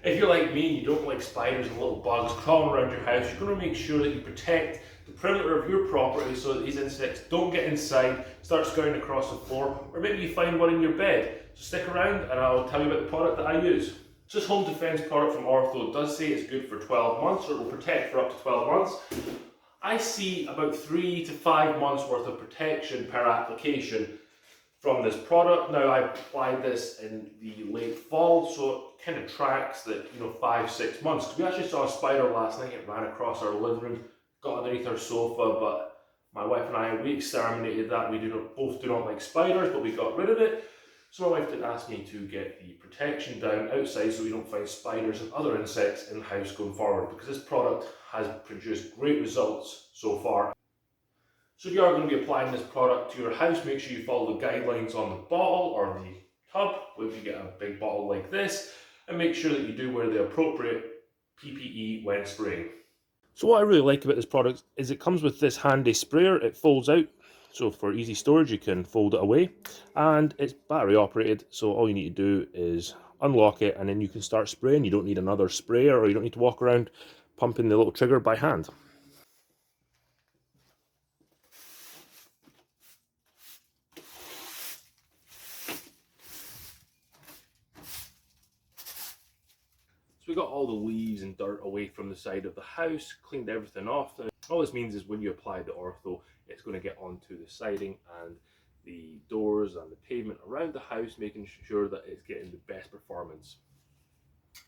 If you're like me and you don't like spiders and little bugs crawling around your house, you're going to make sure that you protect the perimeter of your property so that these insects don't get inside, start scurrying across the floor, or maybe you find one in your bed. So stick around and I'll tell you about the product that I use. So this home defense product from Ortho does say it's good for 12 months, or it will protect for up to 12 months. I see about 3 to 5 months worth of protection per application from this product. Now, I applied this in the late fall, so it kind of tracks that, 5-6 months. Because we actually saw a spider last night. It ran across our living room, got underneath our sofa, but my wife and I, we exterminated that. We both do not like spiders, but we got rid of it. So my wife did ask me to get the protection down outside so we don't find spiders and other insects in the house going forward, because this product has produced great results so far. So if you are going to be applying this product to your house, make sure you follow the guidelines on the bottle or the tub, if you get a big bottle like this, and make sure that you do wear the appropriate PPE when spraying. So what I really like about this product is it comes with this handy sprayer. It folds out, so for easy storage you can fold it away, and it's battery operated, so all you need to do is unlock it and then you can start spraying. You don't need another sprayer, or you don't need to walk around pumping the little trigger by hand. So we got all the leaves and dirt away from the side of the house, cleaned everything off. Now, all this means is when you apply the Ortho, it's going to get onto the siding and the doors and the pavement around the house, making sure that it's getting the best performance.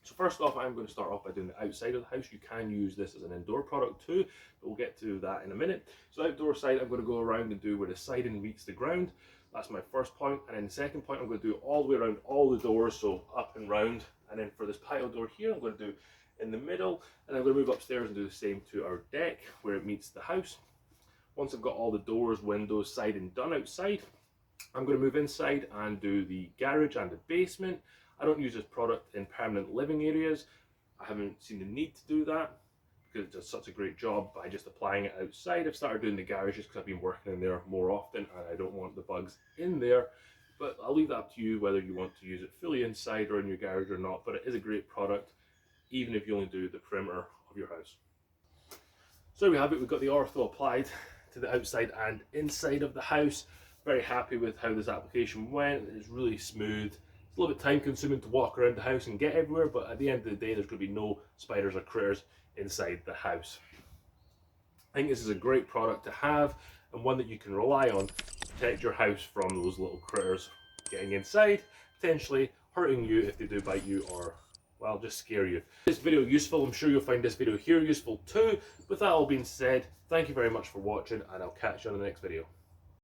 So first off, I'm going to start off by doing the outside of the house. You can use this as an indoor product too, but we'll get to that in a minute. So outdoor side, I'm going to go around and do where the siding meets the ground. That's my first point. And then the second point, I'm going to do all the way around all the doors, so up and round. And then for this patio door here, I'm going to do in the middle, and I'm going to move upstairs and do the same to our deck where it meets the house. Once I've got all the doors, windows, siding done outside, I'm going to move inside and do the garage and the basement. I don't use this product in permanent living areas. I haven't seen the need to do that because it does such a great job by just applying it outside. I've started doing the garages because I've been working in there more often and I don't want the bugs in there. But I'll leave that up to you whether you want to use it fully inside or in your garage or not. But it is a great product, even if you only do the perimeter of your house. So there we have it. We've got the Ortho applied to the outside and inside of the house. Very happy with how this application went. It's really smooth. It's a little bit time consuming to walk around the house and get everywhere, but at the end of the day, there's going to be no spiders or critters inside the house. I think this is a great product to have, and one that you can rely on to protect your house from those little critters getting inside, potentially hurting you if they do bite you, or, well, just scare you. This video useful. I'm sure you'll find this video here useful too. With that all being said, thank you very much for watching, and I'll catch you on the next video.